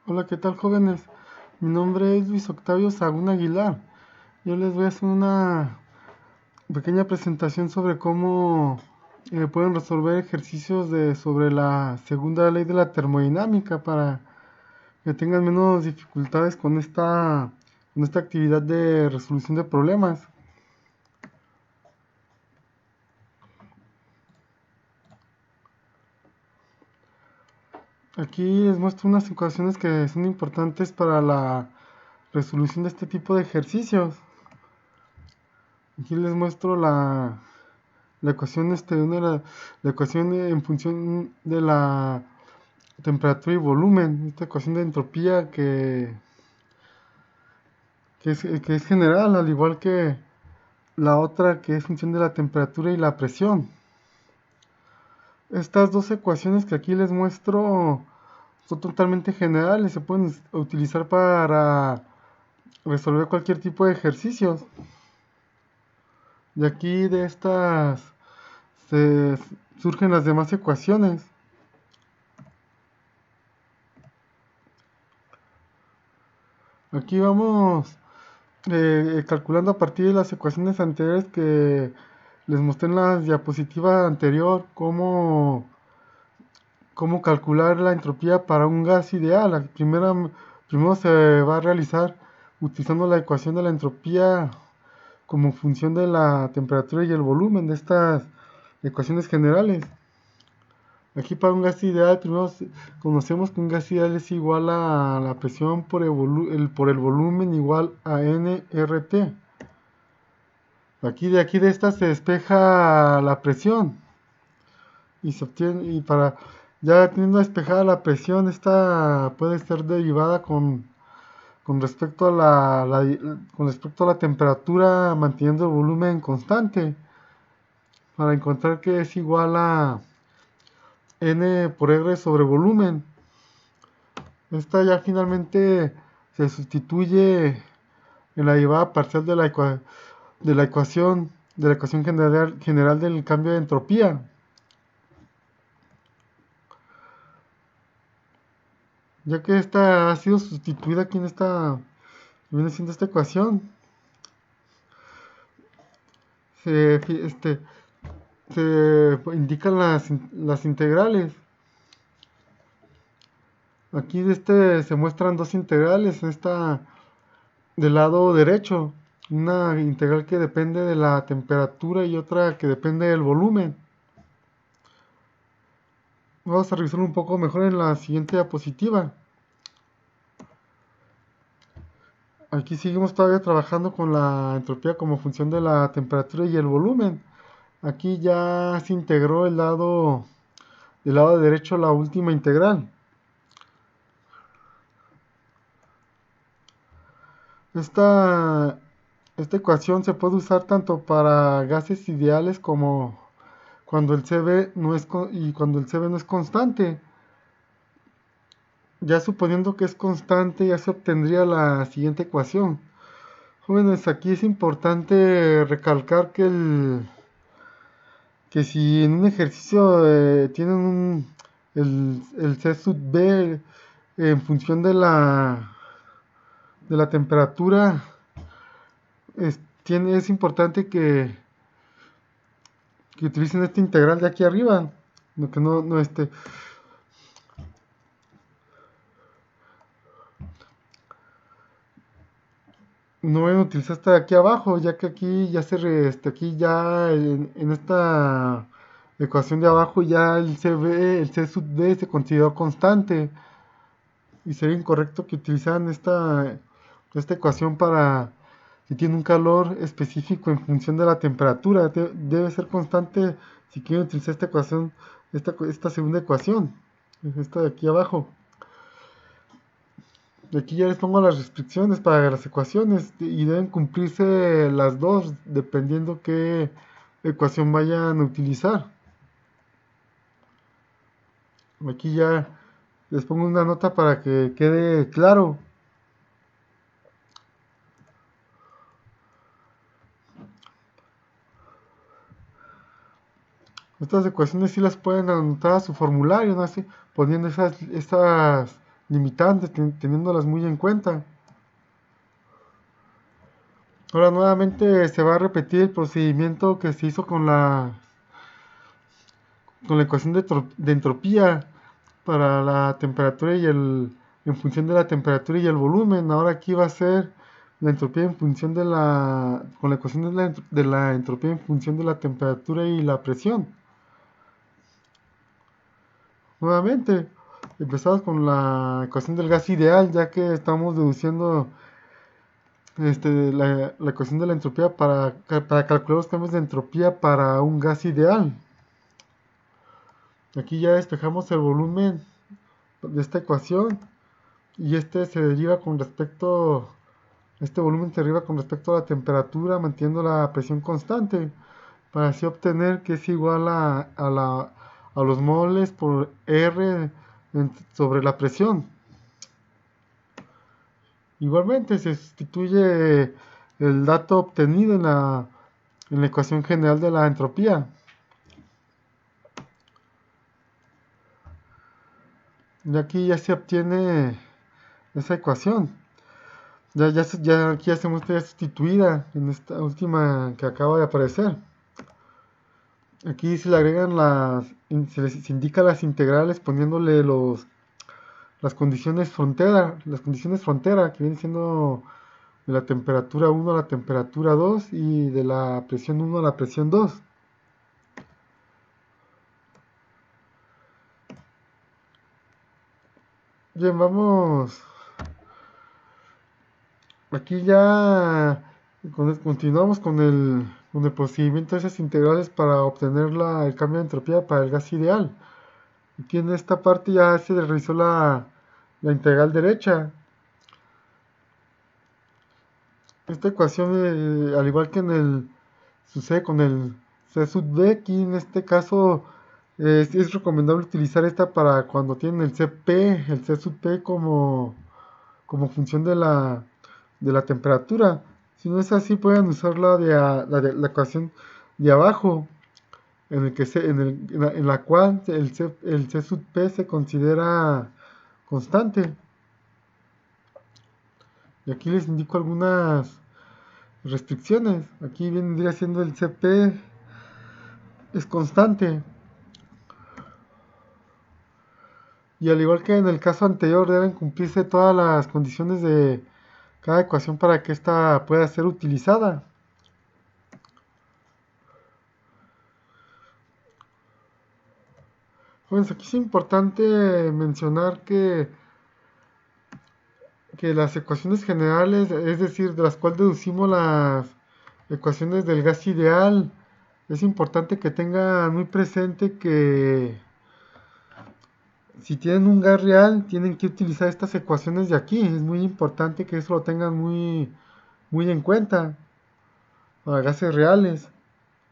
Hola, ¿qué tal, jóvenes? Mi nombre es Luis Octavio Sagún Aguilar. Yo les voy a hacer una pequeña presentación sobre cómo pueden resolver ejercicios sobre la segunda ley de la termodinámica para que tengan menos dificultades con esta actividad de resolución de problemas. Aquí les muestro unas ecuaciones que son importantes para la resolución de este tipo de ejercicios. Aquí les muestro la ecuación la ecuación en función de la temperatura y volumen, esta ecuación de entropía que es general, al igual que la otra que es función de la temperatura y la presión. Estas dos ecuaciones que aquí les muestro son totalmente generales, se pueden utilizar para resolver cualquier tipo de ejercicios. De aquí de estas se surgen las demás ecuaciones. Aquí vamos calculando a partir de las ecuaciones anteriores que les mostré en la diapositiva anterior cómo calcular la entropía para un gas ideal. Primero se va a realizar utilizando la ecuación de la entropía como función de la temperatura y el volumen de estas ecuaciones generales. Aquí para un gas ideal, conocemos que un gas ideal es igual a la presión por el volumen igual a nRT. Aquí de esta se despeja la presión y se obtiene, y para ya teniendo despejada la presión, esta puede ser derivada con respecto a con respecto a la temperatura, manteniendo el volumen constante, para encontrar que es igual a N por R sobre volumen. Esta ya finalmente se sustituye en la derivada parcial de la ecuación general del cambio de entropía. Ya que esta ha sido sustituida aquí viene siendo esta ecuación, se, este, se indican las integrales. Aquí se muestran dos integrales, esta del lado derecho, una integral que depende de la temperatura y otra que depende del volumen. Vamos a revisarlo un poco mejor en la siguiente diapositiva. Aquí seguimos todavía trabajando con la entropía como función de la temperatura y el volumen. Aquí ya se integró del lado derecho la última integral. Esta, esta ecuación se puede usar tanto para gases ideales como cuando el Cv no es y cuando el Cv no es constante. Ya suponiendo que es constante, ya se obtendría la siguiente ecuación. Jóvenes, aquí es importante recalcar que si en un ejercicio tienen el C sub B en función de la temperatura, es importante que utilicen esta integral de aquí arriba. Que no voy a utilizar esta de aquí abajo, ya que aquí ya aquí ya en esta ecuación de abajo ya el C sub D se consideró constante y sería incorrecto que utilizaran esta ecuación para si tiene un calor específico en función de la temperatura. Debe ser constante si quieren utilizar esta ecuación, esta segunda ecuación, esta de aquí abajo. Y aquí ya les pongo las restricciones para las ecuaciones y deben cumplirse las dos dependiendo qué ecuación vayan a utilizar. Aquí ya les pongo una nota para que quede claro. Estas ecuaciones sí las pueden anotar a su formulario, ¿no? Así, poniendo estas limitantes, teniéndolas muy en cuenta. Ahora nuevamente se va a repetir el procedimiento que se hizo con la ecuación de entropía para la temperatura en función de la temperatura y el volumen. Ahora aquí va a ser la entropía en función con la ecuación de la entropía en función de la temperatura y la presión. Nuevamente, empezamos con la ecuación del gas ideal, ya que estamos deduciendo la ecuación de la entropía para calcular los cambios de entropía para un gas ideal. Aquí ya despejamos el volumen de esta ecuación y este volumen se deriva con respecto a la temperatura, manteniendo la presión constante, para así obtener que es igual a los moles por R sobre la presión. Igualmente se sustituye el dato obtenido en la ecuación general de la entropía. Y aquí ya se obtiene esa ecuación. Aquí ya se muestra ya sustituida en esta última que acaba de aparecer. Aquí se le agregan se indica las integrales poniéndole las condiciones frontera, que vienen siendo de la temperatura 1 a la temperatura 2 y de la presión 1 a la presión 2. Bien, vamos. Aquí ya continuamos con el procedimiento de esas integrales para obtener el cambio de entropía para el gas ideal. Aquí en esta parte ya se realizó la integral derecha. Esta ecuación, al igual que sucede con el C sub D, aquí en este caso es recomendable utilizar esta para cuando tienen el C sub P como función de la temperatura. Si no es así, pueden usar la ecuación de abajo, en la cual el C sub P se considera constante. Y aquí les indico algunas restricciones. Aquí vendría siendo el CP es constante. Y al igual que en el caso anterior, deben cumplirse todas las condiciones de cada ecuación para que ésta pueda ser utilizada. Pues aquí es importante mencionar que las ecuaciones generales, es decir, de las cuales deducimos las ecuaciones del gas ideal, es importante que tengan muy presente que si tienen un gas real, tienen que utilizar estas ecuaciones de aquí. Es muy importante que eso lo tengan muy en cuenta para gases reales.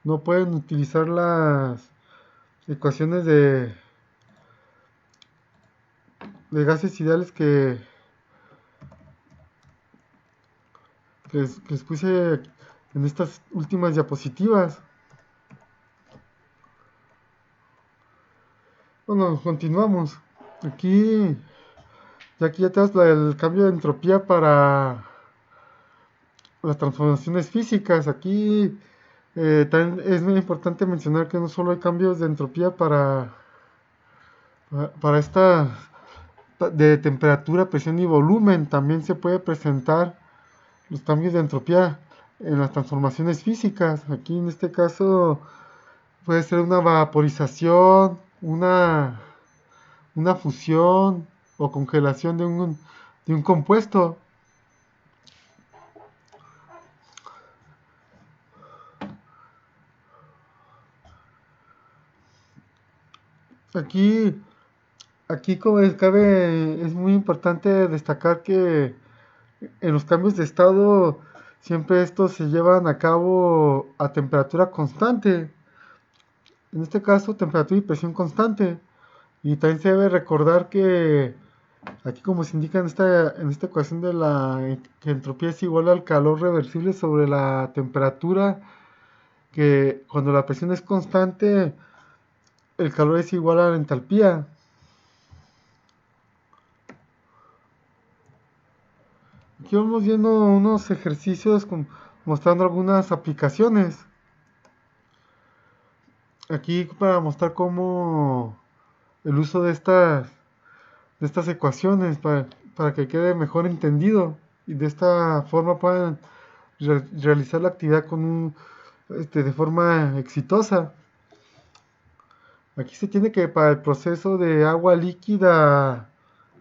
No pueden utilizar las ecuaciones de gases ideales que les puse en estas últimas diapositivas. Bueno, continuamos. Aquí ya tenemos el cambio de entropía para las transformaciones físicas. Aquí también es muy importante mencionar que no solo hay cambios de entropía para esta de temperatura, presión y volumen, también se puede presentar los cambios de entropía en las transformaciones físicas. Aquí en este caso puede ser una vaporización, una fusión o congelación de un compuesto. Aquí, aquí como es muy importante destacar que en los cambios de estado siempre estos se llevan a cabo a temperatura constante. En este caso, temperatura y presión constante. Y también se debe recordar que aquí como se indica en esta ecuación que entropía es igual al calor reversible sobre la temperatura, que cuando la presión es constante, el calor es igual a la entalpía. Aquí vamos viendo unos ejercicios mostrando algunas aplicaciones. Aquí para mostrar cómo el uso de estas ecuaciones para que quede mejor entendido y de esta forma puedan realizar la actividad de forma exitosa. Aquí se tiene que para el proceso de agua líquida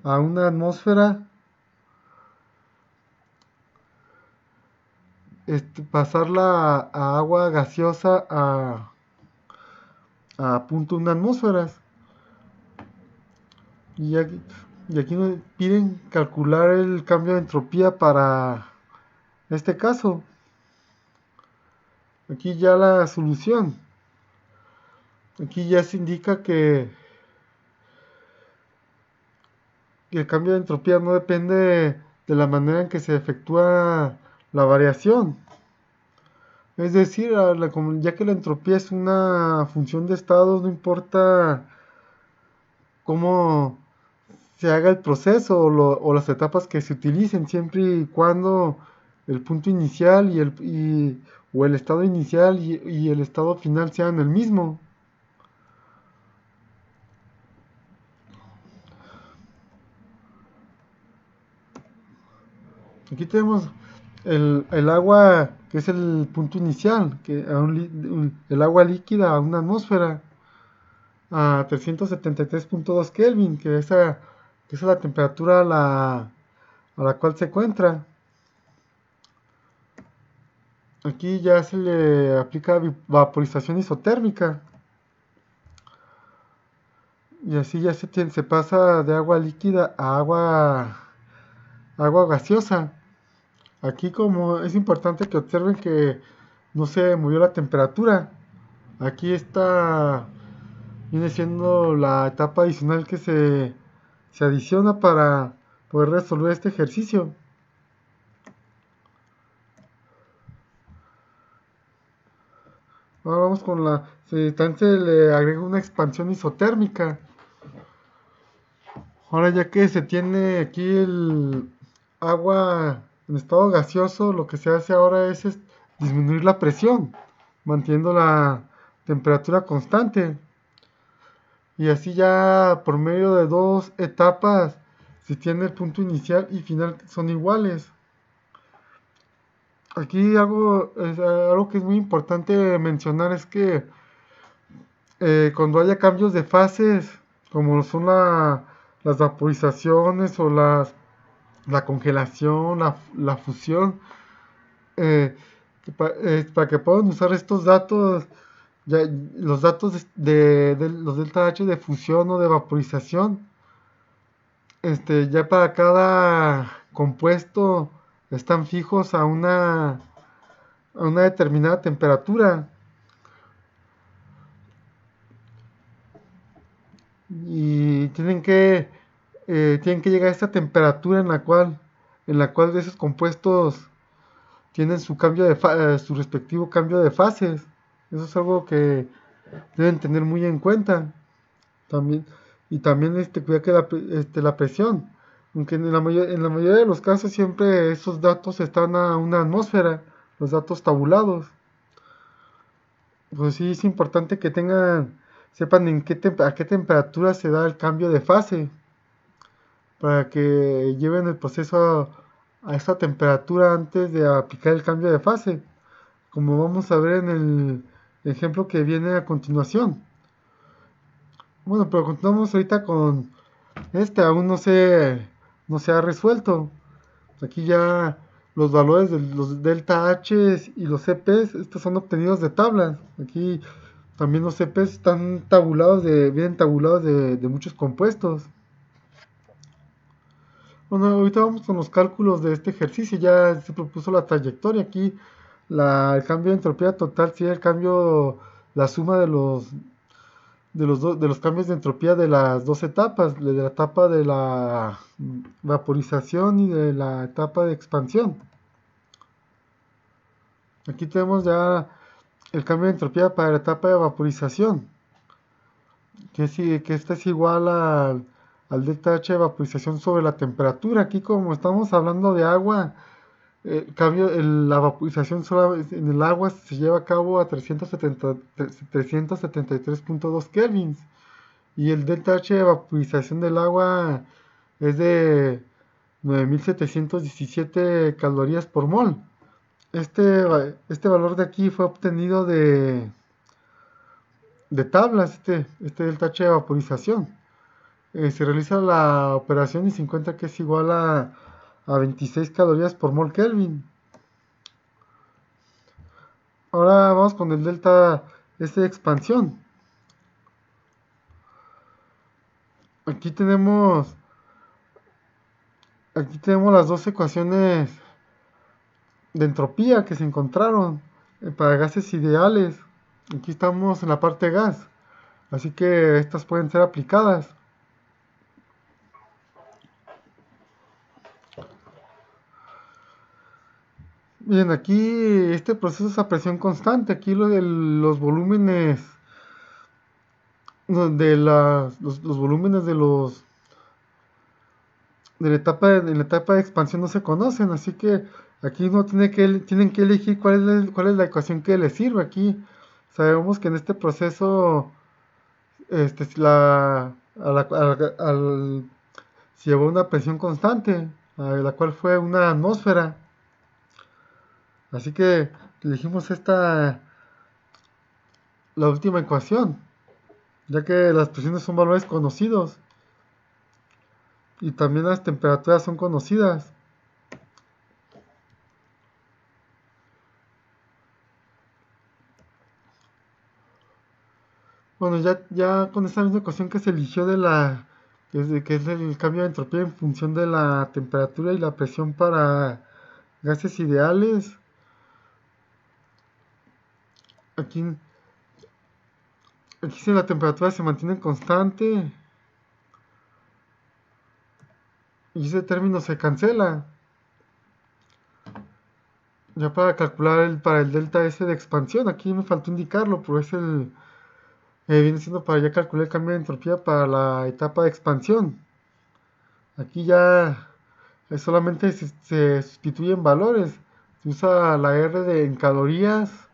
a una atmósfera, pasarla a agua gaseosa a punto una atmósfera. Y aquí, y aquí nos piden calcular el cambio de entropía para este caso. Aquí ya la solución. Aquí ya se indica que el cambio de entropía no depende de la manera en que se efectúa la variación. Es decir, ya que la entropía es una función de estado, no importa cómo se haga el proceso o las etapas que se utilicen, siempre y cuando el punto inicial o el estado inicial y el estado final sean el mismo. Aquí tenemos el agua, que es el punto inicial, el agua líquida a una atmósfera a 373.2 Kelvin, que es la temperatura a la cual se encuentra. Aquí ya se le aplica vaporización isotérmica y así ya se pasa de agua líquida a agua gaseosa. Aquí como es importante que observen que no se movió la temperatura. Aquí viene siendo la etapa adicional que se adiciona para poder resolver este ejercicio. Ahora vamos con también se le agrega una expansión isotérmica. Ahora ya que se tiene aquí el agua en estado gaseoso, lo que se hace ahora es disminuir la presión, manteniendo la temperatura constante. Y así ya por medio de dos etapas, si tiene el punto inicial y final son iguales. Aquí algo que es muy importante mencionar es que cuando haya cambios de fases, como son las vaporizaciones o la congelación, la fusión, para que puedan usar estos datos, ya, los datos de los delta H de fusión o de vaporización, ya para cada compuesto están fijos a una determinada temperatura y tienen que llegar a esta temperatura en la cual esos compuestos tienen su respectivo cambio de fases. Eso es algo que deben tener muy en cuenta también. Y también cuidar que la presión, aunque en la mayoría de los casos siempre esos datos están a una atmósfera, los datos tabulados. Pues sí es importante que sepan a qué temperatura se da el cambio de fase, para que lleven el proceso a esta temperatura antes de aplicar el cambio de fase, como vamos a ver en el ejemplo que viene a continuación. Bueno, pero continuamos ahorita con aún no se ha resuelto. Aquí ya los valores de los delta H y los CPs, estos son obtenidos de tablas. Aquí también los CPs están vienen tabulados de muchos compuestos. Bueno, ahorita vamos con los cálculos de este ejercicio. Ya se propuso la trayectoria. Aquí el cambio de entropía total sería la suma de los cambios de entropía de las dos etapas, de la etapa de la vaporización y de la etapa de expansión. Aquí tenemos ya el cambio de entropía para la etapa de vaporización, que esta es igual al delta H de vaporización sobre la temperatura. Aquí como estamos hablando de agua, la vaporización en el agua se lleva a cabo a 373.2 kelvins y el delta H de vaporización del agua es de 9.717 calorías por mol. Este valor de aquí fue obtenido de tablas, este delta H de vaporización. Se realiza la operación y se encuentra que es igual a 26 calorías por mol Kelvin. Ahora vamos con el delta S de expansión. Aquí tenemos las dos ecuaciones de entropía que se encontraron para gases ideales. Aquí estamos en la parte gas, así que estas pueden ser aplicadas. Bien, aquí este proceso es a presión constante. Aquí lo de los volúmenes los volúmenes de en la etapa de expansión no se conocen, así que aquí no tienen que elegir cuál es la ecuación que les sirve. Aquí sabemos que en este proceso se llevó una presión constante, la cual fue una atmósfera. Así que elegimos la última ecuación, ya que las presiones son valores conocidos y también las temperaturas son conocidas. Bueno, ya con esta misma ecuación que se eligió que es el cambio de entropía en función de la temperatura y la presión para gases ideales. Aquí, aquí si la temperatura se mantiene constante y ese término se cancela. Ya para calcular para el delta S de expansión, aquí me faltó indicarlo, pero viene siendo para ya calcular el cambio de entropía para la etapa de expansión. Aquí ya solamente se sustituyen valores. Se usa la en calorías.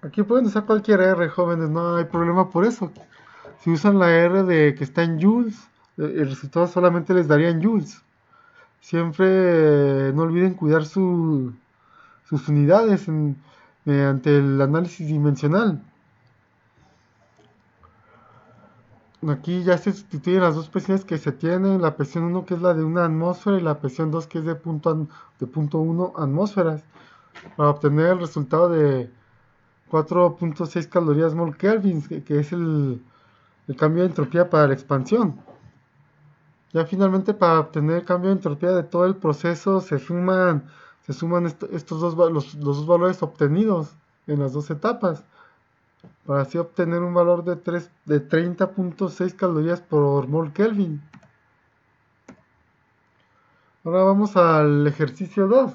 Aquí pueden usar cualquier R, jóvenes, no hay problema por eso. Si usan la R de que está en joules, el resultado solamente les daría en joules. Siempre no olviden cuidar sus unidades mediante el análisis dimensional. Aquí ya se sustituyen las dos presiones que se tienen, la presión 1 que es la de una atmósfera y la presión 2 que es de punto 1 atmósferas, para obtener el resultado de 4.6 calorías mol Kelvin, que es el cambio de entropía para la expansión. Ya finalmente para obtener el cambio de entropía de todo el proceso se suman estos los dos valores obtenidos en las dos etapas, para así obtener un valor de 30.6 calorías por mol Kelvin. Ahora vamos al ejercicio 2,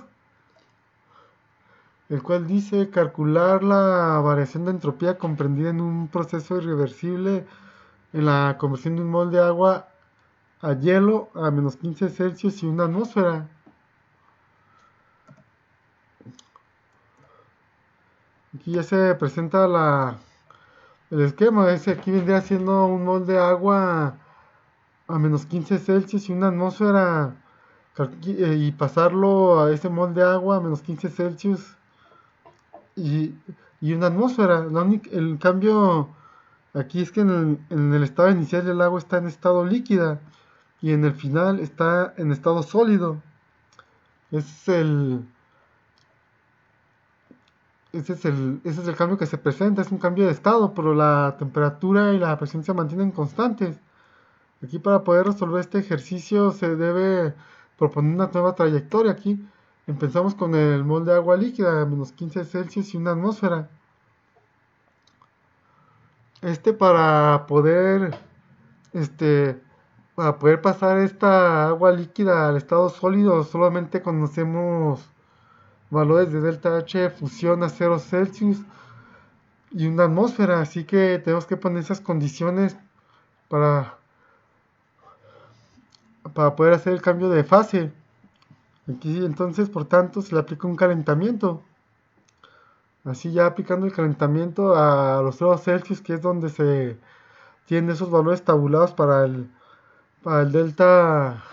el cual dice calcular la variación de entropía comprendida en un proceso irreversible en la conversión de un mol de agua a hielo a menos 15 Celsius y una atmósfera. Aquí ya se presenta el esquema. Aquí vendría siendo un mol de agua a menos 15 Celsius y una atmósfera, y pasarlo a ese mol de agua a menos 15 Celsius y, y una atmósfera. El cambio aquí es que en el estado inicial el agua está en estado líquida y en el final está en estado sólido. Ese es el cambio que se presenta, es un cambio de estado, pero la temperatura y la presión se mantienen constantes. Aquí para poder resolver este ejercicio se debe proponer una nueva trayectoria. Aquí empezamos con el mol de agua líquida a menos 15 Celsius y una atmósfera. Para poder pasar esta agua líquida al estado sólido, solamente conocemos valores de delta H de fusión a 0 Celsius y una atmósfera, así que tenemos que poner esas condiciones para para poder hacer el cambio de fase. Aquí entonces, por tanto, se le aplica un calentamiento. Así ya aplicando el calentamiento a los 0 Celsius, que es donde se tienen esos valores tabulados para el delta,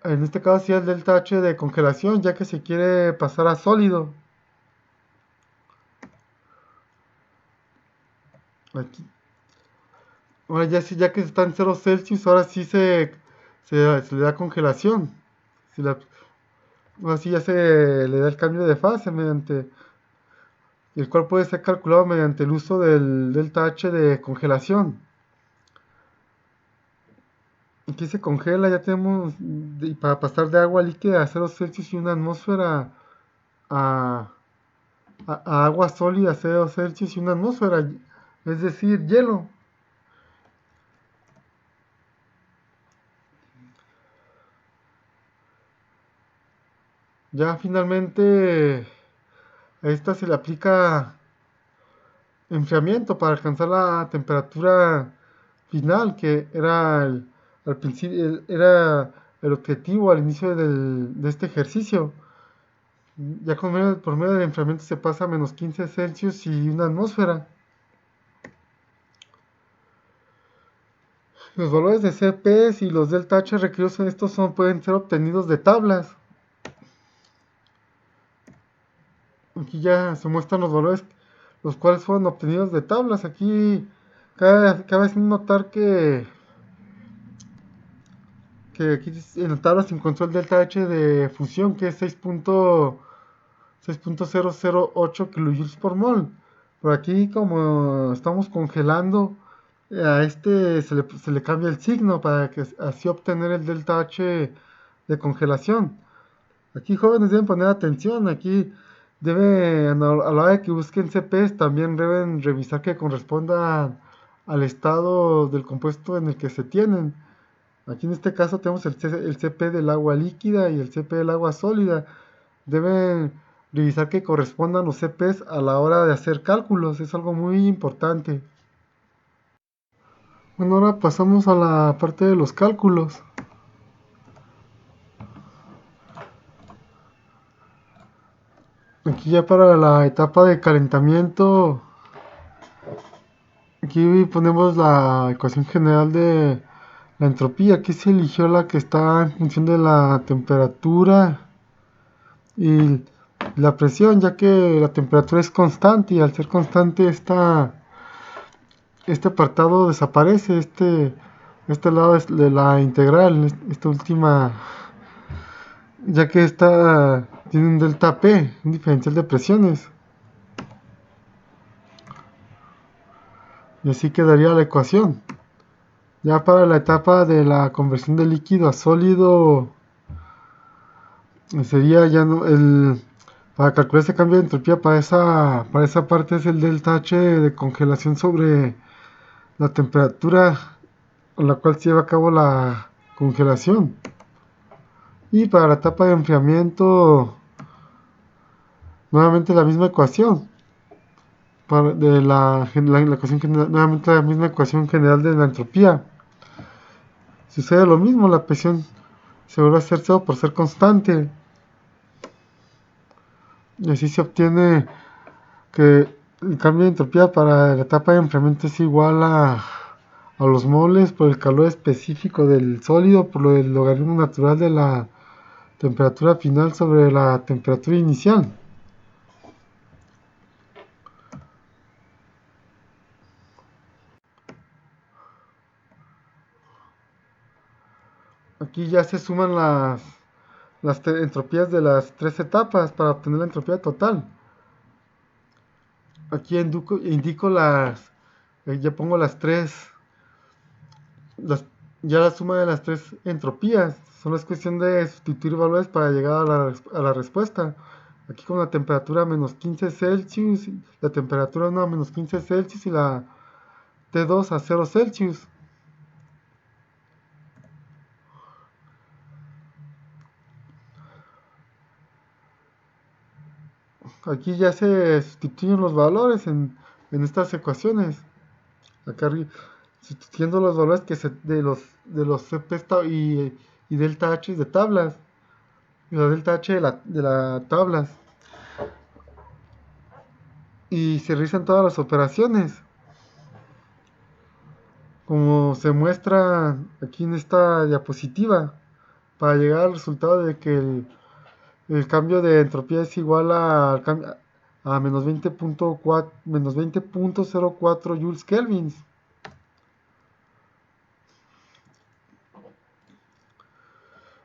en este caso sí el delta H de congelación, ya que se quiere pasar a sólido. Aquí, ahora ya, ya que está en 0 Celsius, ahora sí se le da congelación. Ahora sí ya se le da el cambio de fase mediante el cual puede ser calculado mediante el uso del delta H de congelación. Aquí se congela, ya tenemos, y para pasar de agua líquida a 0 Celsius y una atmósfera a, a agua sólida a 0 Celsius y una atmósfera, es decir, hielo. Ya finalmente a esta se le aplica enfriamiento para alcanzar la temperatura final, que era al principio, era el objetivo al inicio de este ejercicio. Ya por medio del enfriamiento se pasa a menos 15 Celsius y una atmósfera. Los valores de CPs y los delta H requeridos en estos pueden ser obtenidos de tablas. Aquí ya se muestran los valores los cuales fueron obtenidos de tablas. Aquí cabe notar que aquí en la tabla se encontró el delta H de fusión, que es 6.008 kilojoules por mol. Por aquí, como estamos congelando, a este se le cambia el signo para que así obtener el delta H de congelación. Aquí, jóvenes, deben poner atención. Aquí a la hora de que busquen CPs, también deben revisar que corresponda al estado del compuesto en el que se tienen. Aquí en este caso tenemos el CP del agua líquida y el CP del agua sólida. Deben revisar que correspondan los CPs a la hora de hacer cálculos. Es algo muy importante. Bueno, ahora pasamos a la parte de los cálculos. Aquí ya para la etapa de calentamiento, aquí ponemos la ecuación general de la entropía. Aquí se eligió la que está en función de la temperatura y la presión, ya que la temperatura es constante y al ser constante este apartado desaparece, este lado de la integral, esta última, ya que esta tiene un delta P, un diferencial de presiones. Y así quedaría la ecuación. Ya para la etapa de la conversión de líquido a sólido, sería ya no, para calcular ese cambio de entropía para esa parte es el delta H de congelación sobre la temperatura a la cual se lleva a cabo la congelación. Y para la etapa de enfriamiento, nuevamente la misma ecuación. Nuevamente la misma ecuación general de la entropía. Sucede lo mismo, la presión se vuelve a hacer cero por ser constante. Y así se obtiene que el cambio de entropía para la etapa de enfriamiento es igual a los moles por el calor específico del sólido por el logaritmo natural de la temperatura final sobre la temperatura inicial. Aquí ya se suman las entropías de las tres etapas para obtener la entropía total. Aquí indico ya pongo ya la suma de las tres entropías. Solo es cuestión de sustituir valores para llegar a la respuesta. Aquí con la temperatura menos 15 Celsius, la temperatura 1 a menos 15 Celsius y la T2 a 0 Celsius. Aquí ya se sustituyen los valores en estas ecuaciones. Acá arriba. sustituyendo los valores de los CP y delta H de tablas, y la delta H de las tablas, y se realizan todas las operaciones, como se muestra aquí en esta diapositiva, para llegar al resultado de que el cambio de entropía es igual a menos 20.04 joules kelvins.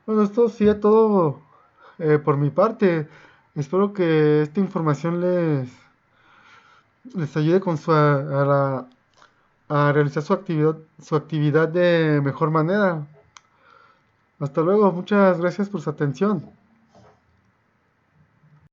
Bueno, esto sería todo por mi parte. Espero que esta información les ayude a realizar su actividad de mejor manera. Hasta luego, muchas gracias por su atención.